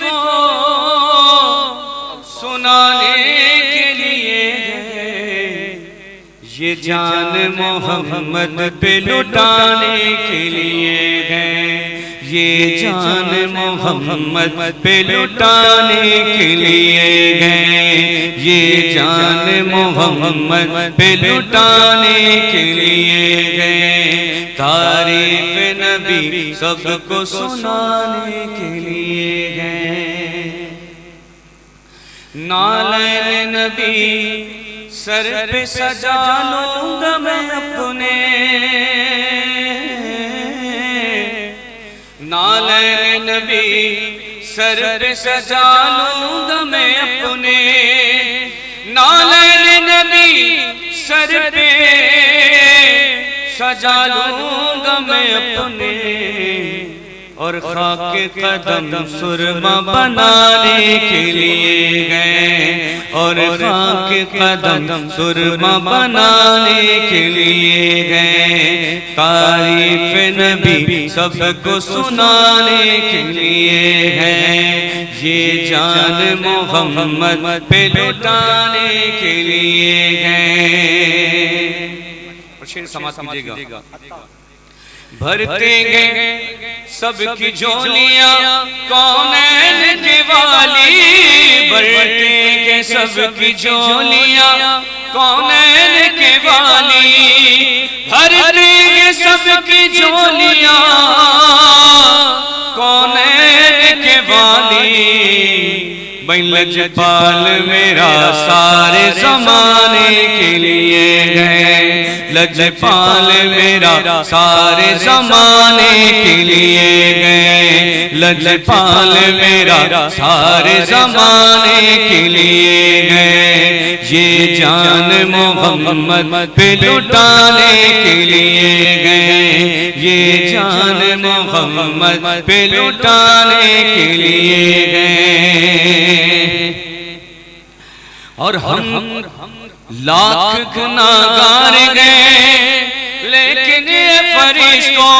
کو سنانے کے لیے گئے، یہ جان محمد پہ لٹانے کے لیے گئے، یہ جان محمد پہ لٹانے کے لیے گئے، یہ جان محمد پہ لٹانے کے لیے گئے، تعریف نبی سب کو سنانے کے لیے گئے، نالین نبی سر پہ سجا لوں گا میں اپنے، نالین نبی سر پہ سجا لوں گا میں اپنے، نالین نبی سر پہ سجا لوں گا میں اپنے، اور خاک قدم سرما بنانے کے لیے گئے، اور خاک قدم سرما بنانے کے لیے گئے، تعریف نبی سب کو سنانے کے لیے ہے، یہ جان محمد پہ لٹانے کے لیے گئے۔ اور شعر سماعت کیجئے گا، بھرتے گئے سب کی جھولیاں کونین کے والی، بھرتے گئے سب کی جھولیاں کونین کے والی، بھرتے گئے سب کی جھولیاں کونین کے والی، بھئی لجپال میرا سارے زمانے کے لیے گئے، لجپال میرا سارے زمانے کے لیے گئے، لجپال میرا سارے زمانے کے لیے گئے، یہ جان محمد پہ لٹانے کے لیے گئے، یہ جان محمد پہ لٹانے کے لیے گئے، اور ہم لاکھ گناہگار گئے لیکن یہ فرشتوں،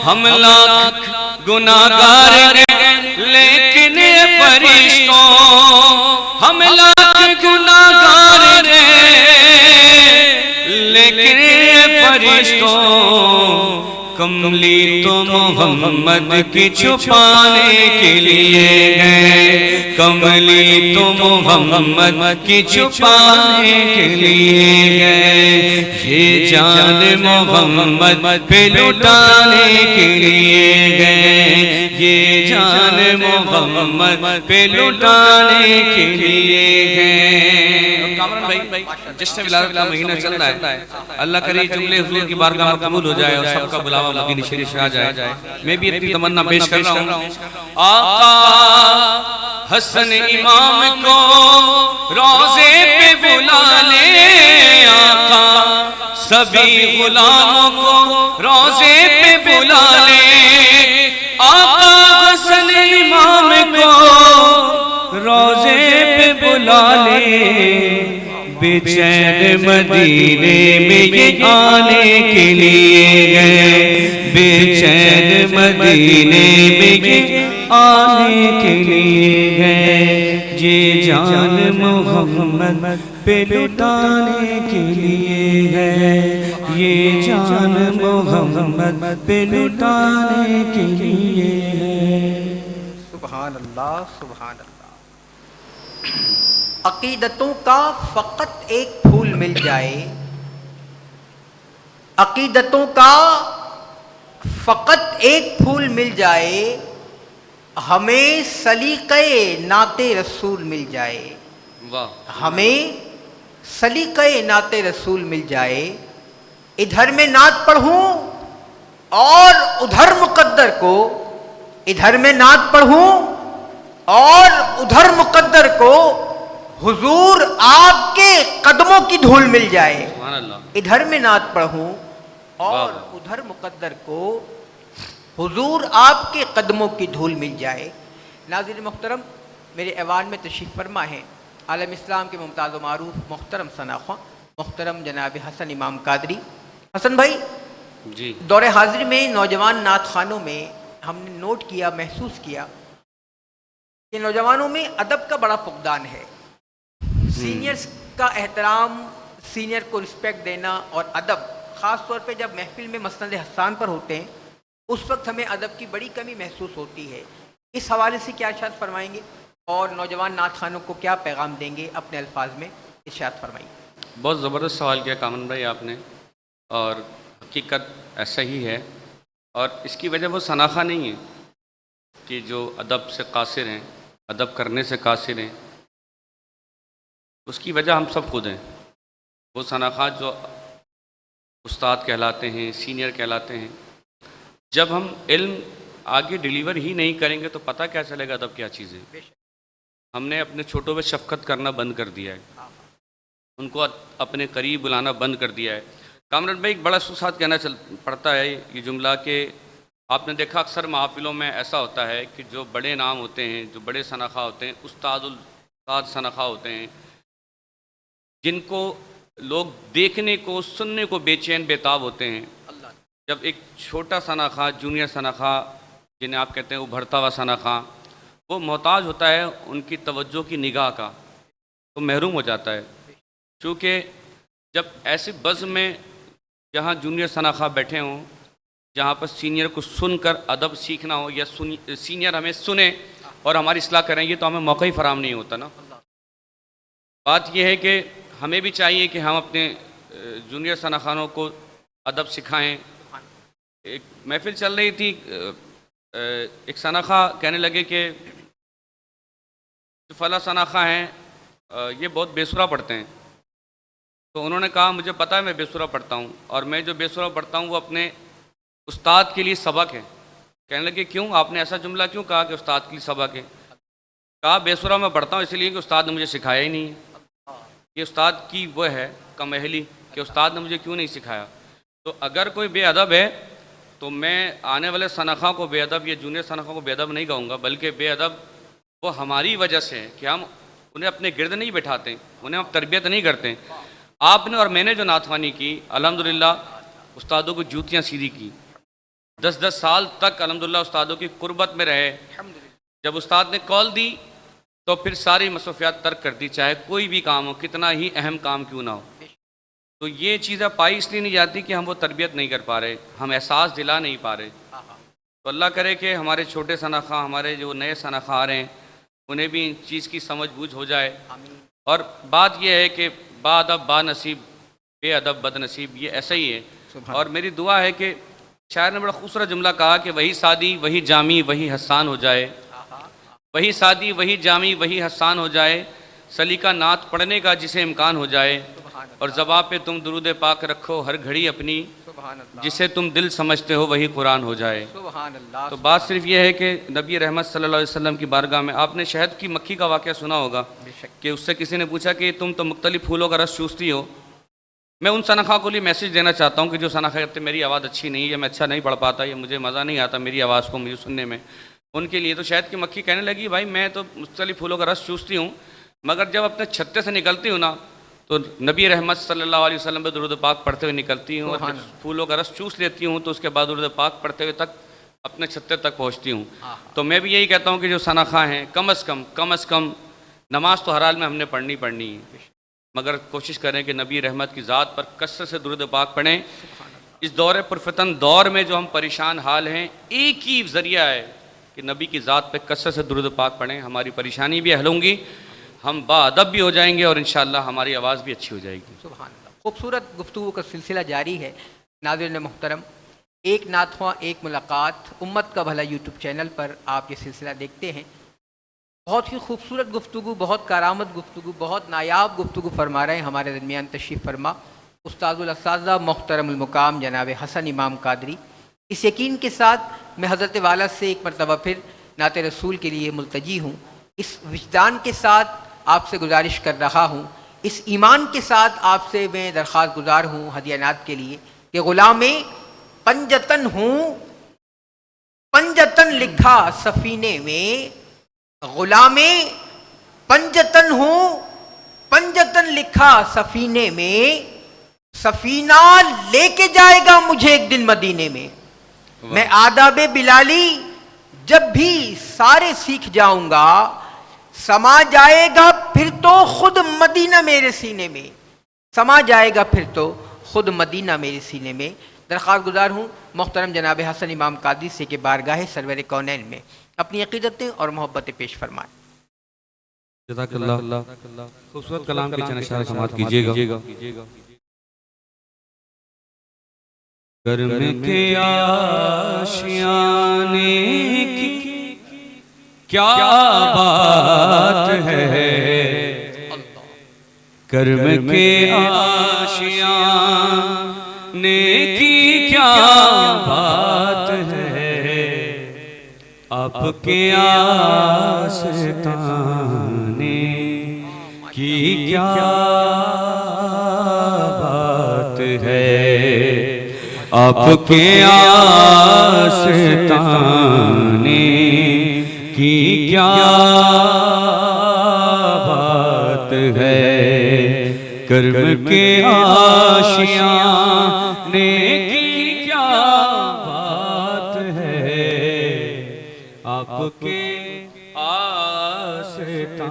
ہم لاکھ گناہگار گئے لیکن یہ فرشتوں، ہم لاکھ گناہگار گئے لیکن یہ فرشتوں، کملی تو محمد کی چھپانے کے لیے گئے، کملی تو محمد کی چھپانے کے لیے گئے، یہ جان محمد پہ لٹانے کے لیے گئے، یہ جان محمد پہ لٹانے کے لیے گئے۔ کامران بھائی، جس سے ولادت کا مہینہ چل رہا ہے، اللہ کرے جملے حضور کی بارگاہ میں قبول ہو جائے اور سب کا بلاوا مدینہ شریف سے آ جائے۔ میں بھی اپنی تمنا پیش کر رہا ہوں، آقا حسن امام کو روضے پہ بلا لے، آقا سبھی غلاموں کو روضے پہ بلا لے، آقا حسن امام کو روضے پہ بلا لے، بے چین مدینے میں یہ آنے کے لیے گئے، بے چین مدینے میں یہ آنے کے لیے گئے، یہ جان محمد پہ لٹانے کے لیے ہے، یہ جان محمد پہ لٹانے کے لیے ہے۔ سبحان اللہ، سبحان اللہ۔ عقیدتوں کا فقط ایک پھول مل جائے، عقیدتوں کا فقط ایک پھول مل جائے، ہمیں سلیقہ نعت رسول مل جائے، ہمیں سلیقہ نعت رسول مل جائے، ادھر میں نعت پڑھوں اور ادھر مقدر کو، ادھر میں نعت پڑھوں اور ادھر مقدر کو حضور آپ کے قدموں کی دھول مل جائے، ادھر میں نعت پڑھوں اور ادھر مقدر کو حضور آپ کے قدموں کی دھول مل جائے۔ ناظرین محترم، میرے ایوان میں تشریف فرما ہے عالم اسلام کے ممتاز و معروف محترم ثناء خواں محترم جناب حسن امام قادری۔ حسن بھائی، جی دور حاضر میں نوجوان نعت خوانوں میں ہم نے نوٹ کیا، محسوس کیا کہ نوجوانوں میں ادب کا بڑا فقدان ہے. سینئرز کا احترام، سینئر کو رسپیکٹ دینا اور ادب، خاص طور پہ جب محفل میں مسند حسان پر ہوتے ہیں اس وقت ہمیں ادب کی بڑی کمی محسوس ہوتی ہے. اس حوالے سے کیا ارشاد فرمائیں گے اور نوجوان نعت خوانوں کو کیا پیغام دیں گے اپنے الفاظ میں؟ ارشاد فرمائیں. بہت زبردست سوال کیا کامن بھائی آپ نے، اور حقیقت ایسا ہی ہے. اور اس کی وجہ وہ شناخہ نہیں ہے کہ جو ادب سے قاصر ہیں، ادب کرنے سے قاصر ہیں. اس کی وجہ ہم سب خود ہیں. وہ شناخات جو استاد کہلاتے ہیں، سینئر کہلاتے ہیں، جب ہم علم آگے ڈیلیور ہی نہیں کریں گے تو پتہ کیا چلے گا ادب کیا چیز ہے. ہم نے اپنے چھوٹوں پہ شفقت کرنا بند کر دیا ہے، ان کو اپنے قریب بلانا بند کر دیا ہے. کامران بھائی ایک بڑا ساتھ کہنا پڑتا ہے یہ جملہ کہ آپ نے دیکھا اکثر محافلوں میں ایسا ہوتا ہے کہ جو بڑے نام ہوتے ہیں، جو بڑے شناخہ ہوتے ہیں، استاد شناخہ ہوتے ہیں، جن کو لوگ دیکھنے کو سننے کو بے چین بےتاب ہوتے ہیں. جب ایک چھوٹا شناخہ، جونیئر شناخہ جنہیں آپ کہتے ہیں ابھرتا ہوا شناخہ، وہ محتاج ہوتا ہے ان کی توجہ کی نگاہ کا، تو محروم ہو جاتا ہے. چونکہ جب ایسے بزم میں جہاں جونیئر شناخہ بیٹھے ہوں، جہاں پر سینئر کو سن کر ادب سیکھنا ہو یا سینئر ہمیں سنیں اور ہماری اصلاح کریں، یہ تو ہمیں موقع ہی فراہم نہیں ہوتا نا. بات یہ ہے کہ ہمیں بھی چاہیے کہ ہم اپنے جونیئر شناخانوں کو ادب سکھائیں. ایک محفل چل رہی تھی، ایک شناخہ کہنے لگے کہ جو فلاں شناخہ ہیں یہ بہت بے سورا پڑھتے ہیں. تو انہوں نے کہا مجھے پتہ ہے میں بے سورا پڑھتا ہوں، اور میں جو بے سورا پڑھتا ہوں وہ اپنے استاد کے لیے سبق ہے. کہنے لگے کیوں؟ آپ نے ایسا جملہ کیوں کہا کہ استاد کے لیے سبق ہے؟ کہا بے سورا میں پڑھتا ہوں اس لیے کہ استاد نے مجھے سکھایا ہی نہیں ہے. یہ استاد کی وہ ہے کم اہلی کہ استاد نے مجھے کیوں نہیں سکھایا. تو اگر کوئی بے ادب ہے تو میں آنے والے شناخہ کو بے ادب یا جونیئر شناخہ کو بے ادب نہیں کہوں گا، بلکہ بے ادب وہ ہماری وجہ سے ہے کہ ہم انہیں اپنے گرد نہیں بٹھاتے، انہیں ہم تربیت نہیں کرتے. آپ نے اور میں نے جو نعت خوانی کی، الحمدللہ استادوں کو جوتیاں سیدھی کی. 10 سال تک الحمدللہ استادوں کی قربت میں رہے. جب استاد نے کال دی تو پھر ساری مصروفیات ترک کر دی، چاہے کوئی بھی کام ہو، کتنا ہی اہم کام کیوں نہ ہو. تو یہ چیزیں پائی اس لیے نہیں جاتی کہ ہم وہ تربیت نہیں کر پا رہے، ہم احساس دلا نہیں پا رہے. تو اللہ کرے کہ ہمارے چھوٹے شناخہ، ہمارے جو نئے شناخہ آ رہے ہیں، انہیں بھی ان چیز کی سمجھ بوجھ ہو جائے. اور بات یہ ہے کہ با ادب با نصیب، بے ادب بد نصیب، یہ ایسا ہی ہے. اور میری دعا ہے کہ شاعر نے بڑا خوبصورت جملہ کہا کہ وہی سادی وہی جامی وہی حسان ہو جائے، وہی سادی وہی جامی وہی حسان ہو جائے، سلیقہ نعت پڑھنے کا جسے امکان ہو جائے، اور زباں پہ تم درود پاک رکھو ہر گھڑی اپنی، جسے تم دل سمجھتے ہو وہی قرآن ہو جائے. تو بات صرف یہ ہے کہ نبی رحمت صلی اللہ علیہ وسلم کی بارگاہ میں آپ نے شہد کی مکھی کا واقعہ سنا ہوگا کہ اس سے کسی نے پوچھا کہ تم تو مختلف پھولوں کا رس چوستی ہو. میں ان شناخہ کو لیے میسیج دینا چاہتا ہوں کہ جو شناخہ کہتے میری آواز اچھی نہیں ہے، میں اچھا نہیں پڑھ پاتا، یا مجھے مزہ نہیں آتا میری آواز کو مجھے سننے میں، ان کے لیے تو شہد کی مکھی کہنے لگی بھائی میں تو مختلف پھولوں کا رس چوستی ہوں، مگر جب اپنے چھتے سے نکلتی ہوں نا تو نبی رحمت صلی اللہ علیہ وسلم پہ درود پاک پڑھتے ہوئے نکلتی ہوں، اور جب پھولوں کا رس چوس لیتی ہوں تو اس کے بعد درود پاک پڑھتے ہوئے تک اپنے چھتے تک پہنچتی ہوں. تو میں بھی یہی کہتا ہوں کہ جو شناخہ ہیں کم از کم نماز تو ہر حال میں ہم نے پڑھنی ہے، مگر کوشش کریں کہ نبی رحمت کی ذات پر کثرت سے درود پاک پڑھیں. اس دور پرفتن دور میں جو ہم پریشان حال ہیں، ایک ہی ذریعہ ہے کہ نبی کی ذات پہ کثرت سے درود پاک پڑھیں. ہماری پریشانی بھی حل ہوں گی، ہم با ادب بھی ہو جائیں گے، اور انشاءاللہ ہماری آواز بھی اچھی ہو جائے گی. سبحان اللہ. خوبصورت گفتگو کا سلسلہ جاری ہے. ناظرین محترم، ایک نعت خواں ایک ملاقات امت کا بھلا یوٹیوب چینل پر آپ یہ سلسلہ دیکھتے ہیں. بہت ہی خوبصورت گفتگو، بہت کارآمد گفتگو، بہت نایاب گفتگو فرما رہے ہیں ہمارے درمیان تشریف فرما استاد الاساتذہ محترم المقام جناب حسن امام قادری. اس یقین کے ساتھ میں حضرت والا سے ایک مرتبہ پھر نعت رسول کے لیے ملتجی ہوں، اس وجدان کے ساتھ آپ سے گزارش کر رہا ہوں، اس ایمان کے ساتھ آپ سے میں درخواست گزار ہوں ہدیہ نعت کے لیے کہ غلام پنجتن ہوں، پنجتن لکھا سفینے میں، غلام پنجتن ہوں، پنجتن لکھا سفینے میں، سفینہ لے کے جائے گا مجھے ایک دن مدینے میں. میں آداب بلالی جب بھی سارے سیکھ جاؤں گا، سما جائے گا پھر تو خود مدینہ میرے سینے میں، سما جائے گا پھر تو خود مدینہ میرے سینے میں. درخواست گزار ہوں محترم جناب حسن امام قادری سے کہ بارگاہ سرور کونین میں اپنی عقیدتیں اور محبتیں پیش فرمائیں. جزاک اللہ. خوبصورت کلام کے چند اشارے سماعت کیجیے گا. کرم کے آشیانے کی کیا بات ہے، کرم کے آشیانے کی کیا بات ہے، آپ کے آستانے کی کیا بات ہے، آپ کے آستانے کی کیا بات ہے، کرم کے آشیانے کی کیا بات ہے، آپ کے آستانے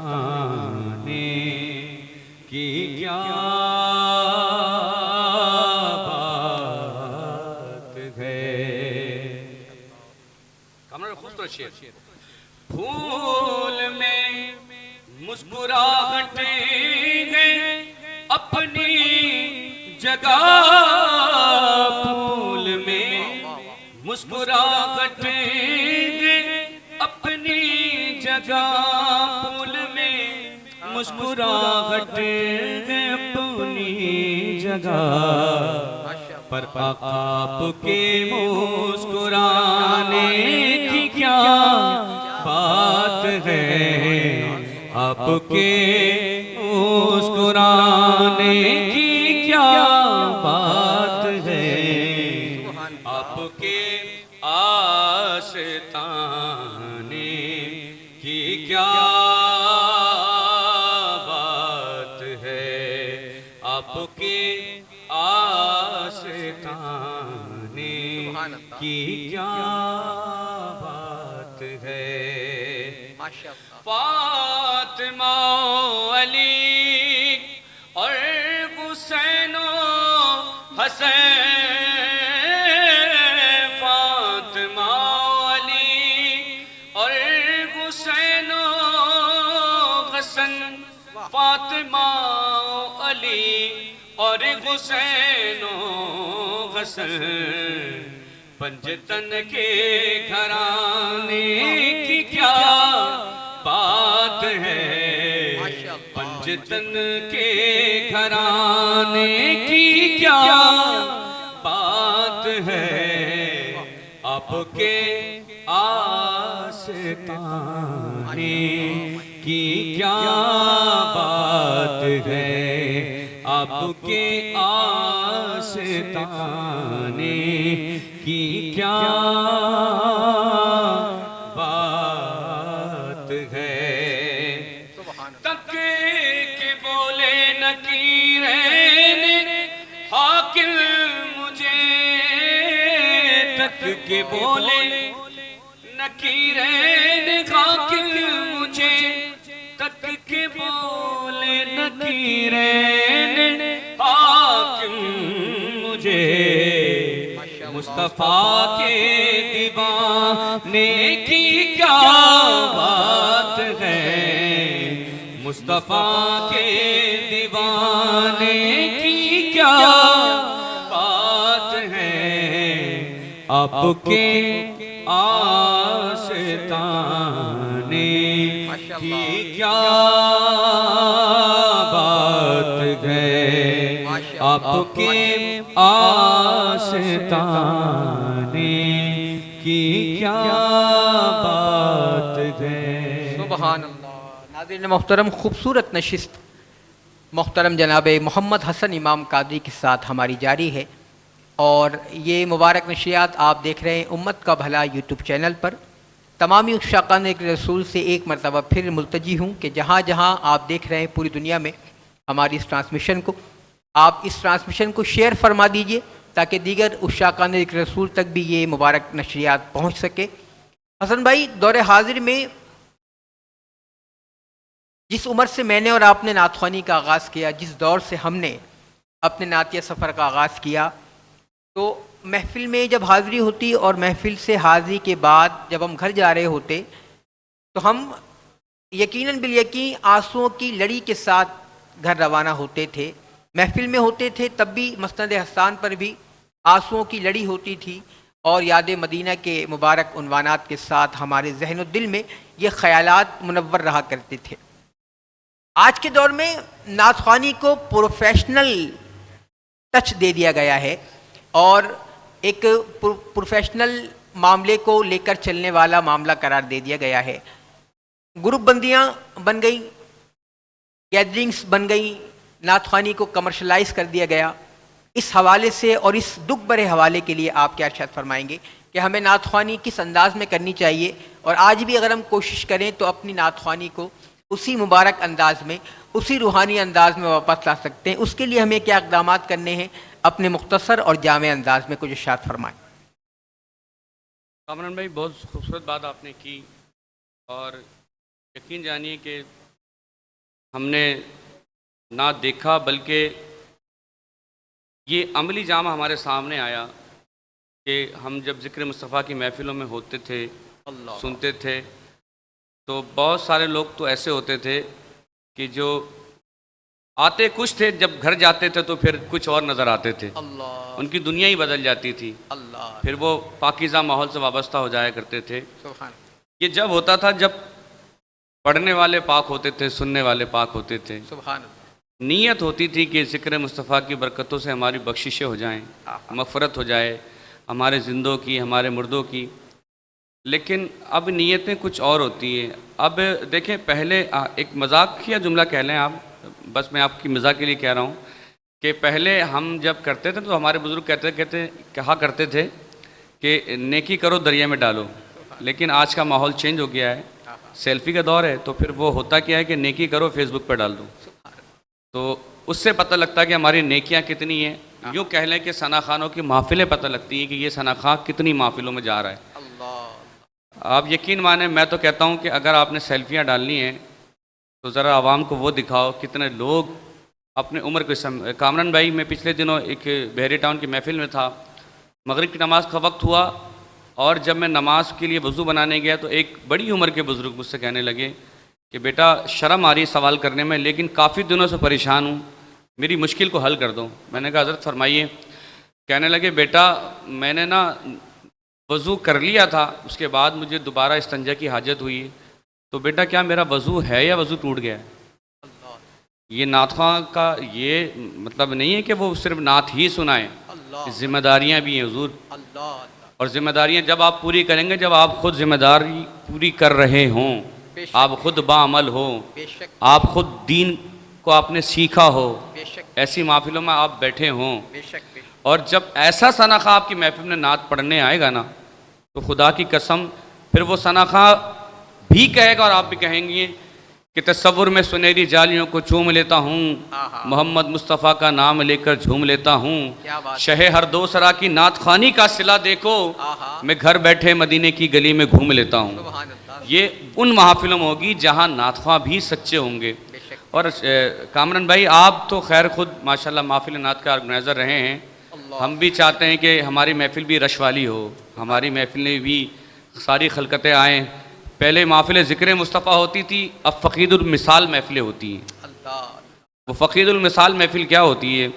کی کیا پھول میں مسکراہٹیں ہیں اپنی جگہ، پھول میں مسکراہٹیں ہیں اپنی جگہ، پھول میں مسکراہٹیں ہیں اپنی جگہ، پر آپ کے مسکرانے کی کیا بات ہے، آپ کے مسکرانے کی کیا بات ہے، آپ کے آستانے کی کیا بات ہے، آپ کے آستانے کی کیا بات ہے. فاطمہ علی اور حسین و حسین، فاطمہ علی اور حسین و حسن، فاطمہ علی اور حسین و حسن، پنجتن کے گھرانے کی کیا بات ہے، پنجتن کے گھرانے کی کیا بات ہے، آپ کے آستانے کی کیا بات ہے، آپ کے آستانے کی کیا بات ہے. تک کے بولے نکیرین حاکم مجھے، تک کے بولے نکیرین حاکم مجھے، تک کے بولے نکیرین حاکم مجھے، مصطفیٰ کے دیوانے کی کیا بات ہے، مصطفیٰ کے دیوانے کی کیا بات ہے، آپ کے آستانے کی کیا بات ہے، آپ کے آستانے کی کیا بات ہے. سبحان اللہ. ناظرین محترم، خوبصورت نشست محترم جناب محمد حسن امام قادری کے ساتھ ہماری جاری ہے، اور یہ مبارک نشریات آپ دیکھ رہے ہیں امت کا بھلا یوٹیوب چینل پر. تمامی عشاقان رسول سے ایک مرتبہ پھر ملتجی ہوں کہ جہاں جہاں آپ دیکھ رہے ہیں پوری دنیا میں ہماری اس ٹرانسمیشن کو، آپ اس ٹرانسمیشن کو شیئر فرما دیجئے تاکہ دیگر عشاقان ذکر رسول تک بھی یہ مبارک نشریات پہنچ سکے۔ حسن بھائی، دور حاضر میں جس عمر سے میں نے اور آپ نے نعت خوانی کا آغاز کیا، جس دور سے ہم نے اپنے نعتیہ سفر کا آغاز کیا، تو محفل میں جب حاضری ہوتی اور محفل سے حاضری کے بعد جب ہم گھر جا رہے ہوتے تو ہم یقیناً بالیقین آنسوؤں کی لڑی کے ساتھ گھر روانہ ہوتے تھے۔ محفل میں ہوتے تھے تب بھی مسند حسان پر بھی آنسوؤں کی لڑی ہوتی تھی، اور یاد مدینہ کے مبارک عنوانات کے ساتھ ہمارے ذہن و دل میں یہ خیالات منور رہا کرتے تھے۔ آج کے دور میں نعت خوانی کو پروفیشنل ٹچ دے دیا گیا ہے، اور ایک پروفیشنل معاملے کو لے کر چلنے والا معاملہ قرار دے دیا گیا ہے۔ گروپ بندیاں بن گئیں، گیدرنگز بن گئیں، نعت خوانی کو کمرشلائز کر دیا گیا۔ اس حوالے سے اور اس دکھ بھرے حوالے کے لیے آپ کیا ارشاد فرمائیں گے کہ ہمیں نعت خوانی کس انداز میں کرنی چاہیے، اور آج بھی اگر ہم کوشش کریں تو اپنی نعت خوانی کو اسی مبارک انداز میں، اسی روحانی انداز میں واپس لا سکتے ہیں؟ اس کے لیے ہمیں کیا اقدامات کرنے ہیں؟ اپنے مختصر اور جامع انداز میں کچھ ارشاد فرمائیں۔ کامران بھائی، بہت خوبصورت بات آپ نے کی، اور یقین جانیے کہ ہم نے نہ دیکھا بلکہ یہ عملی جامہ ہمارے سامنے آیا کہ ہم جب ذکر مصطفیٰ کی محفلوں میں ہوتے تھے، سنتے تھے، تو بہت سارے لوگ تو ایسے ہوتے تھے کہ جو آتے کچھ تھے، جب گھر جاتے تھے تو پھر کچھ اور نظر آتے تھے، ان کی دنیا ہی بدل جاتی تھی، پھر وہ پاکیزہ ماحول سے وابستہ ہو جایا کرتے تھے۔ یہ جب ہوتا تھا جب پڑھنے والے پاک ہوتے تھے، سننے والے پاک ہوتے تھے، نیت ہوتی تھی کہ ذکر مصطفیٰ کی برکتوں سے ہماری بخششیں ہو جائیں، مغفرت ہو جائے ہمارے زندوں کی، ہمارے مردوں کی۔ لیکن اب نیتیں کچھ اور ہوتی ہیں۔ اب دیکھیں، پہلے ایک مذاق کیا جملہ کہہ لیں آپ، بس میں آپ کی مزاح کے لیے کہہ رہا ہوں کہ پہلے ہم جب کرتے تھے تو ہمارے بزرگ کہا کرتے تھے کہ نیکی کرو دریا میں ڈالو، لیکن آج کا ماحول چینج ہو گیا ہے، سیلفی کا دور ہے، تو پھر وہ ہوتا کیا ہے کہ نیکی کرو فیس بک پہ ڈال دو، تو اس سے پتہ لگتا ہے کہ ہماری نیکیاں کتنی ہیں۔ یوں کہہ لیں کہ ثنا خانوں کی محفلیں پتہ لگتی ہیں کہ یہ ثنا خان کتنی محفلوں میں جا رہا ہے۔ آپ یقین مانیں، میں تو کہتا ہوں کہ اگر آپ نے سیلفیاں ڈالنی ہیں تو ذرا عوام کو وہ دکھاؤ کتنے لوگ اپنے عمر کے کامران بھائی، میں پچھلے دنوں ایک بحری ٹاؤن کی محفل میں تھا، مغرب کی نماز کا وقت ہوا، اور جب میں نماز کے لیے وضو بنانے گیا تو ایک بڑی عمر کے بزرگ مجھ سے کہنے لگے کہ بیٹا شرم آ رہی سوال کرنے میں، لیکن کافی دنوں سے پریشان ہوں، میری مشکل کو حل کر دو۔ میں نے کہا حضرت فرمائیے۔ کہنے لگے بیٹا میں نے وضو کر لیا تھا، اس کے بعد مجھے دوبارہ استنجا کی حاجت ہوئی، تو بیٹا کیا میرا وضو ہے یا وضو ٹوٹ گیا ہے؟ یہ نعت خواں کا یہ مطلب نہیں ہے کہ وہ صرف نعت ہی سنائیں، ذمہ داریاں بھی ہیں حضور، اور ذمہ داریاں جب آپ پوری کریں گے، جب آپ خود ذمہ داری پوری کر رہے ہوں، آپ خود باعمل ہو، آپ خود دین کو آپ نے سیکھا ہو، ایسی محفلوں میں آپ بیٹھے ہوں، اور جب ایسا ثنا خواں آپ کی محفل میں نعت پڑھنے آئے گا نا، تو خدا کی قسم پھر وہ ثنا خواں بھی کہے گا اور آپ بھی کہیں گے کہ تصور میں سنہری جالیوں کو چوم لیتا ہوں، محمد مصطفیٰ کا نام لے کر جھوم لیتا ہوں، شہ ہر دو سرا کی نعت خوانی کا صلہ دیکھو، میں گھر بیٹھے مدینے کی گلی میں گھوم لیتا ہوں۔ یہ ان محافلوں میں ہوگی جہاں نعت خواں بھی سچے ہوں گے۔ اور کامران بھائی، آپ تو خیر خود ماشاءاللہ محفل نعت کے آرگنائزر رہے ہیں، ہم بھی چاہتے ہیں کہ ہماری محفل بھی رش والی ہو، ہماری محفلیں بھی ساری خلقتیں آئیں۔ پہلے محفل ذکر مصطفیٰ ہوتی تھی، اب فقید المثال محفلیں ہوتی ہیں۔ وہ فقید المثال محفل کیا ہوتی ہے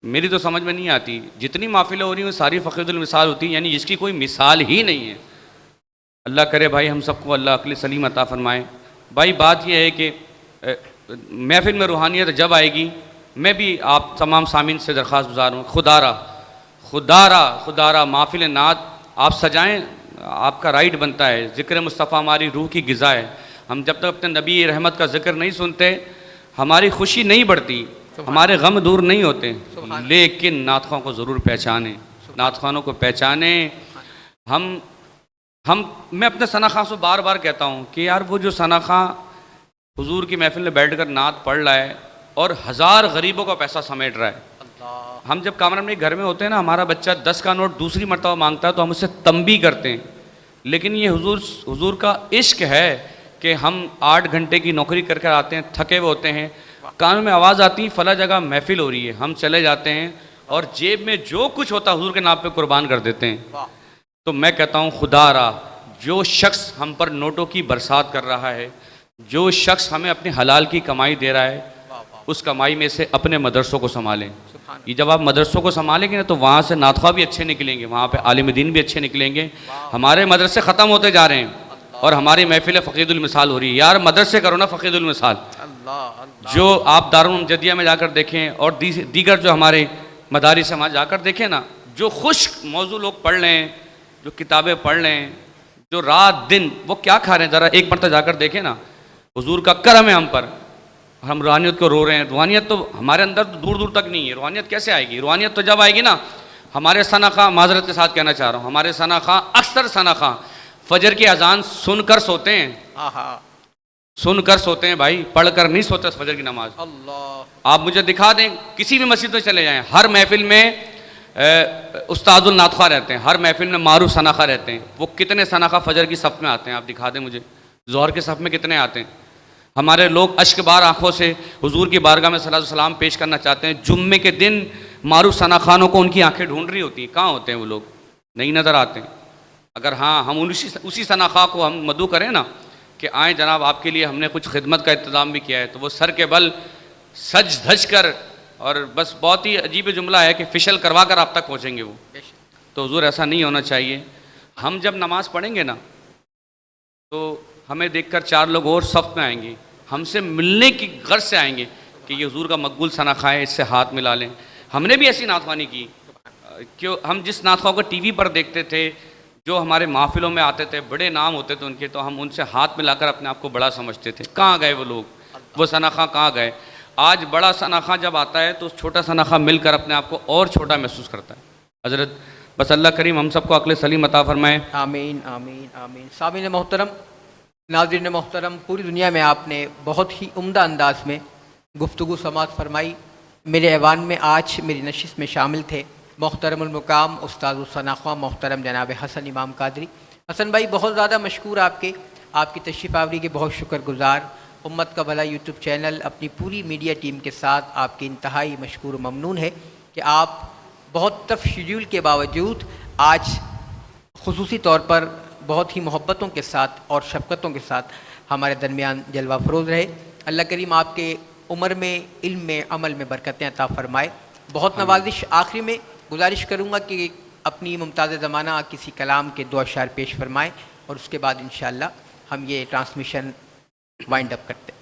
میری تو سمجھ میں نہیں آتی، جتنی محفلیں ہو رہی ہیں ساری فقید المثال ہوتی ہیں، یعنی جس کی کوئی مثال ہی نہیں ہے۔ اللہ کرے بھائی ہم سب کو اللہ عقل سلیم عطا فرمائے۔ بھائی بات یہ ہے کہ محفل میں روحانیت جب آئے گی، میں بھی آپ تمام سامعین سے درخواست گزار ہوں، خدا را محفل نعت آپ سجائیں، آپ کا رائٹ بنتا ہے۔ ذکر مصطفیٰ ہماری روح کی غذا ہے، ہم جب تک اپنے نبی رحمت کا ذکر نہیں سنتے ہماری خوشی نہیں بڑھتی، ہمارے غم دور نہیں ہوتے، لیکن نعت خواں کو ضرور پہچانیں، نعت خوانوں کو پہچانیں۔ میں اپنے ثنا خواں سے بار بار کہتا ہوں کہ یار وہ جو ثنا خواں حضور کی محفل میں بیٹھ کر نعت پڑھ رہا ہے اور 1000 غریبوں کا پیسہ سمیٹ رہا ہے. ہم جب کامران بھائی گھر میں ہوتے ہیں نا, ہمارا بچہ 10 کا نوٹ دوسری مرتبہ مانگتا ہے تو ہم اسے تنبیہ کرتے ہیں, لیکن یہ حضور کا عشق ہے کہ ہم 8 گھنٹے کی نوکری کر کر آتے ہیں, تھکے ہوئے ہوتے ہیں, کانوں میں آواز آتی ہے فلاں جگہ محفل ہو رہی ہے, ہم چلے جاتے ہیں اور جیب میں جو کچھ ہوتا ہے حضور کے نام پہ قربان کر دیتے ہیں. تو میں کہتا ہوں خدا را, جو شخص ہم پر نوٹوں کی برسات کر رہا ہے, جو شخص ہمیں اپنے حلال کی کمائی دے رہا ہے, اس کمائی میں سے اپنے مدرسوں کو سنبھالیں. یہ جب آپ مدرسوں کو سنبھالیں گے نا تو وہاں سے نعت خواہ بھی اچھے نکلیں گے, وہاں پہ عالم دین بھی اچھے نکلیں گے. ہمارے مدرسے ختم ہوتے جا رہے ہیں اور ہماری محفل فقید المثال ہو رہی ہے. یار مدرسے کرو نا فقید المثال, جو آپ دارالعلوم جدیہ میں جا کر دیکھیں اور دیگر جو ہمارے مدارس سے وہاں جا کر دیکھیں نا, جو خشک موضوع لوگ پڑھ لیں, جو کتابیں پڑھ لیں, جو رات دن وہ کیا کھا رہے ہیں, ذرا ایک مرتبہ جا کر دیکھیں نا. حضور کا کرم ہے ہم پر, ہم روحانیت کو رو رہے ہیں. روحانیت تو ہمارے اندر دور دور تک نہیں ہے. روحانیت کیسے آئے گی؟ روحانیت تو جب آئے گی نا, ہمارے ثنا خواہ, معذرت کے ساتھ کہنا چاہ رہا ہوں, ہمارے ثنا خواہ, اکثر ثنا خواہ فجر کی اذان سن کر سوتے ہیں, سن کر سوتے ہیں بھائی, پڑھ کر نہیں سوتے فجر کی نماز. آپ مجھے دکھا دیں, کسی بھی مسجد میں چلے جائیں, ہر محفل میں استاد النعت خواہ رہتے ہیں, ہر محفل میں معروف ثنا خواہ رہتے ہیں. وہ کتنے ثنا خواہ فجر کی صف میں آتے ہیں؟ آپ دکھا دیں مجھے. ظہر کے صف میں کتنے آتے ہیں؟ ہمارے لوگ اشک بار آنکھوں سے حضور کی بارگاہ میں صلاۃ السلام پیش کرنا چاہتے ہیں. جمعے کے دن معروف ثنا خوانوں کو ان کی آنکھیں ڈھونڈ رہی ہوتی ہیں, کہاں ہوتے ہیں وہ لوگ؟ نہیں نظر آتے ہیں. اگر ہاں ہم اسی ثنا خواہ کو ہم مدعو کریں نا کہ آئیں جناب آپ کے لیے ہم نے کچھ خدمت کا انتظام بھی کیا ہے, تو وہ سر کے بل سج دھج کر, اور بس بہت ہی عجیب جملہ ہے کہ فشل کروا کر آپ تک پہنچیں گے وہ. تو حضور ایسا نہیں ہونا چاہیے. ہم جب نماز پڑھیں گے نا تو ہمیں دیکھ کر 4 لوگ اور صف میں آئیں گے, ہم سے ملنے کی غرض سے آئیں گے کہ یہ حضور کا مقبول ثنا خواہ ہے, اس سے ہاتھ ملا لیں. ہم نے بھی ایسی نعت خوانی کی کہ ہم جس نعت خواہ کو ٹی وی پر دیکھتے تھے, جو ہمارے محفلوں میں آتے تھے, بڑے نام ہوتے تھے ان کے, تو ہم ان سے ہاتھ ملا کر اپنے آپ کو بڑا سمجھتے تھے. کہاں گئے وہ لوگ, وہ ثنا خواہ کہاں گئے؟ آج بڑا ثنا خواہ جب آتا ہے تو چھوٹا ثنا خواہ مل کر اپنے آپ کو اور چھوٹا محسوس کرتا ہے. حضرت بس اللہ کریم ہم سب کو عقل سلیم عطا فرمائے. آمین آمین آمین. سامعین محترم, ناظرین محترم, پوری دنیا میں آپ نے بہت ہی عمدہ انداز میں گفتگو سماعت فرمائی. میرے ایوان میں آج میری نشست میں شامل تھے محترم المقام استاد الثنا خواہ محترم جناب حسن امام قادری. حسن بھائی بہت زیادہ مشکور آپ کی تشریف آوری کے بہت شکر گزار. امت کا بھلا یوٹیوب چینل اپنی پوری میڈیا ٹیم کے ساتھ آپ کے انتہائی مشکور و ممنون ہے کہ آپ بہت ٹف شیڈیول کے باوجود آج خصوصی طور پر بہت ہی محبتوں کے ساتھ اور شفقتوں کے ساتھ ہمارے درمیان جلوہ فروز رہے. اللہ کریم آپ کے عمر میں, علم میں, عمل میں برکتیں عطا فرمائے. بہت نوازش. آخری میں گزارش کروں گا کہ اپنی ممتاز زمانہ کسی کلام کے 2 اشعار پیش فرمائیں اور اس کے بعد انشاءاللہ ہم یہ ٹرانسمیشن وائنڈ اپ کرتے ہیں.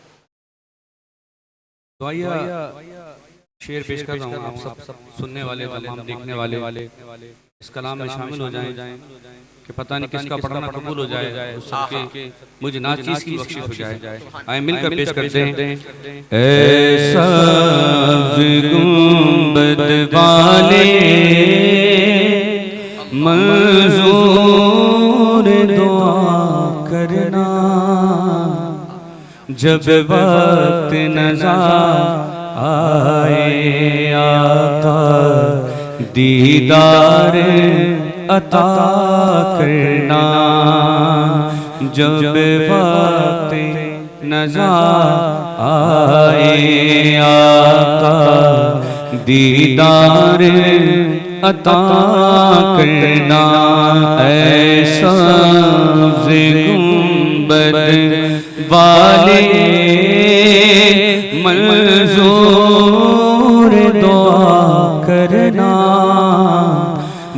شعر پیش کر رہا ہوں, آپ سب سننے والے, تمام دیکھنے والے اس کلام میں شامل ہو جائیں کہ پتہ نہیں کس کا پڑھنا قبول ہو جائے, اس سب کے مجھے نہ چیز کی بخشش ہو جائے. آئیں مل کر پیش کرتے ہیں. اے سبز گنبد والے منظور دعا کرنا, جب وقت نظر آئے آقا دیدار عطا کرنا, جب وقت نظر آئے آقا دیدار عطا کرنا. اے سبز گنبد والے منظور دعا کرنا,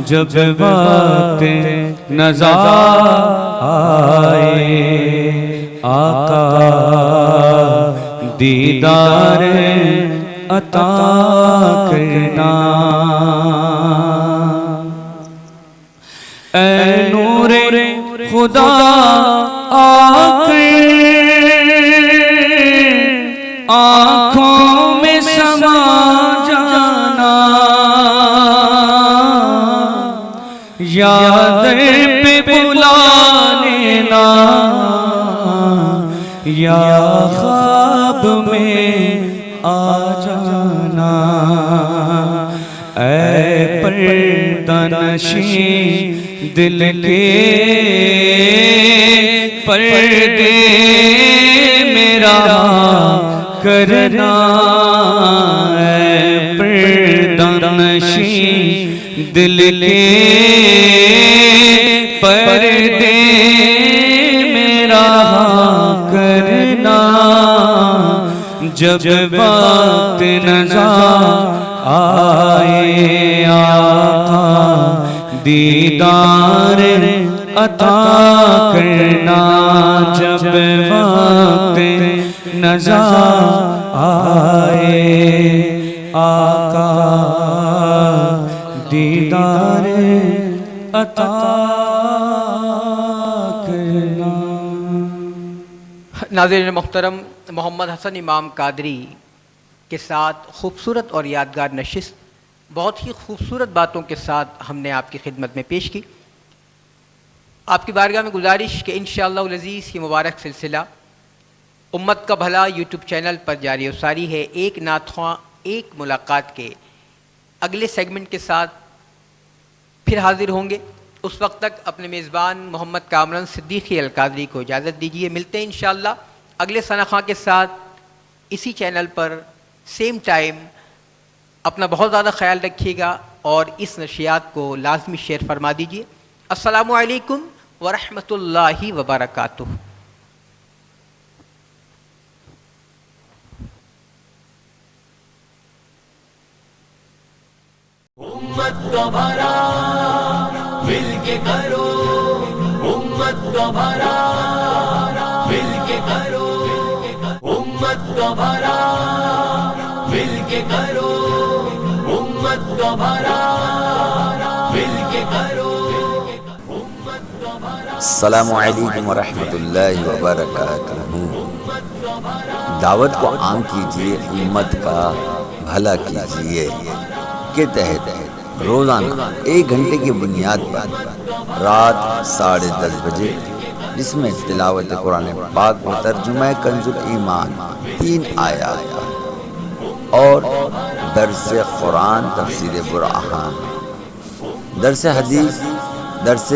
جب وقت نظر آئے آقا دیدار عطا کرنا. اے نور خدا آ کر آنکھوں میں سما جانا, یاد پہ بلا لینا, یا خواب میں آ جانا، اے پردہ نشین دل کے پردے میرا کرنا، اے پردہ نشین دل کے پردے میرا کرنا، جب وقت نظر آئے آقا دیدار عطا کرنا، جب وقت نظر آئے آقا دیدار عطا کرنا۔ ناظرین محترم، محمد حسن امام قادری کے ساتھ خوبصورت اور یادگار نشست بہت ہی خوبصورت باتوں کے ساتھ ہم نے آپ کی خدمت میں پیش کی۔ آپ کی بارگاہ میں گزارش کہ انشاءاللہ العزیز یہ مبارک سلسلہ امت کا بھلا یوٹیوب چینل پر جاری و ساری ہے۔ ایک نعت خواں ایک ملاقات کے اگلے سیگمنٹ کے ساتھ پھر حاضر ہوں گے۔ اس وقت تک اپنے میزبان محمد کامران صدیقی القادری کو اجازت دیجیے۔ ملتے ہیں انشاءاللہ اگلے ثنا خواں کے ساتھ اسی چینل پر سیم ٹائم۔ اپنا بہت زیادہ خیال رکھیے گا اور اس نشریات کو لازمی شیئر فرما دیجیے۔ السلام علیکم ورحمۃ اللہ وبرکاتہ۔ امت کا بھلا مل کے کرو، امت کا بھلا مل کے کرو، امت کا بھلا مل کے کرو، امت کا بھلا مل کے کرو، امت کا بھلا۔ السلام علیکم ورحمۃ اللہ وبرکاتہ۔ دعوت کو عام کیجیے، امت کا بھلا کیجیے کے تحت روزانہ 1 گھنٹے کی بنیاد پر رات 10:30 بجے، جس میں تلاوت قرآن پاک و ترجمہ کنز الایمان 3 آیات اور درس قرآن تفسیر برہان، درس حدیث، درس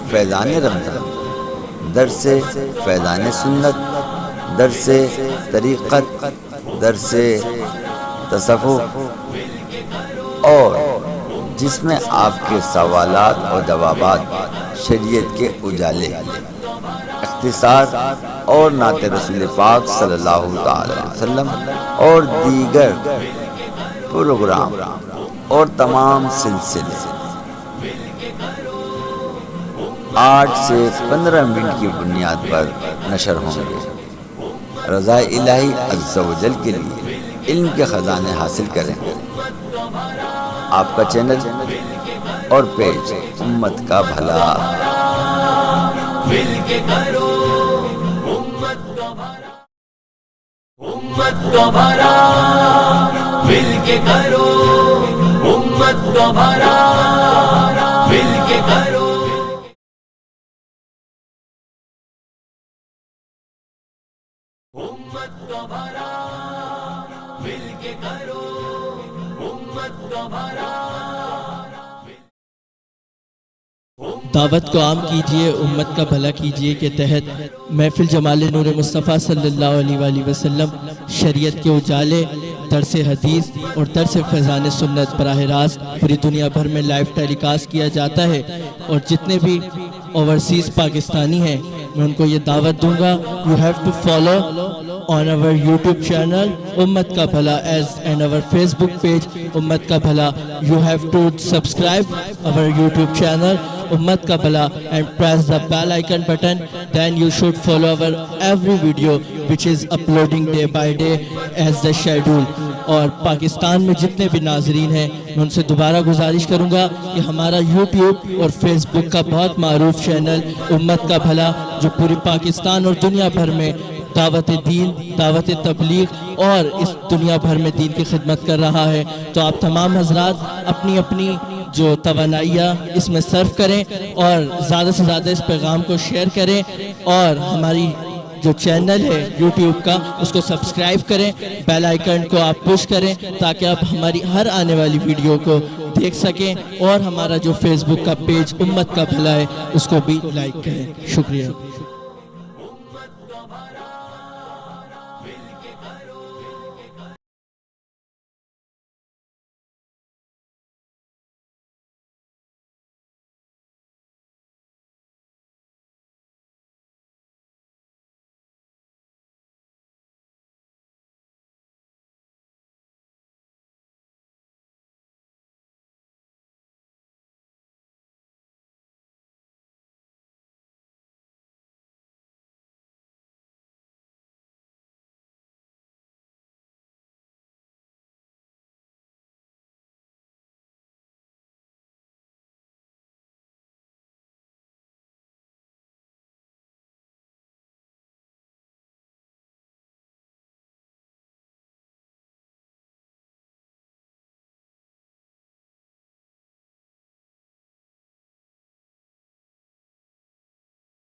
فیضان رمضان، درس فیضان سنت، درس طریقت، درس تصوف، اور جس میں آپ کے سوالات اور جوابات، شریعت کے اجالے، اختصار اور نعت رسول پاک صلی اللہ تعالی علیہ وسلم اور دیگر پروگرام اور تمام سلسلے 8 سے 15 منٹ کی بنیاد پر نشر ہوں گے۔ رضا الہی عز و جل کے لیے علم کے خزانے حاصل کریں۔ آپ کا چینل اور پیج امت کا بھلا مل کے کرو، امت کا بھلا، امت کا بھلا مل کے کرو، امت کا بھلا مل کے کرو، امت کا بھلا مل کے کرو، امت کا بھلا۔ دعوت کو عام کیجیے، امت کا بھلا کیجیے کے تحت محفل جمال نور مصطفیٰ صلی اللہ علیہ وآلہ وسلم شریعت کے اجالے، درس حدیث اور درس فیضان سنت براہ راست پوری دنیا بھر میں لائیو ٹیلی کاسٹ کیا جاتا ہے، اور جتنے بھی اوورسیز پاکستانی ہیں میں ان کو یہ دعوت دوں گا، you have to follow on our YouTube channel امت کا بھلا and our Facebook page امت کا بھلا. You have to subscribe our YouTube channel امت کا بھلا and press the bell icon button. Then you should follow our every video which is uploading day by day as the schedule. اور پاکستان میں جتنے بھی ناظرین ہیں میں ان سے دوبارہ گزارش کروں گا کہ ہمارا یوٹیوب اور فیس بک کا بہت معروف چینل امت کا بھلا جو پوری پاکستان اور دنیا بھر میں دعوت دین، دعوت تبلیغ اور اس دنیا بھر میں دین کی خدمت کر رہا ہے، تو آپ تمام حضرات اپنی اپنی جو توانائیاں اس میں صرف کریں اور زیادہ سے زیادہ اس پیغام کو شیئر کریں اور ہماری جو چینل ہے یوٹیوب کا اس کو سبسکرائب کریں، بیل آئیکن کو آپ پش کریں تاکہ آپ ہماری ہر آنے والی ویڈیو کو دیکھ سکیں، اور ہمارا جو فیس بک کا پیج امت کا بھلا ہے اس کو بھی لائک کریں۔ شکریہ۔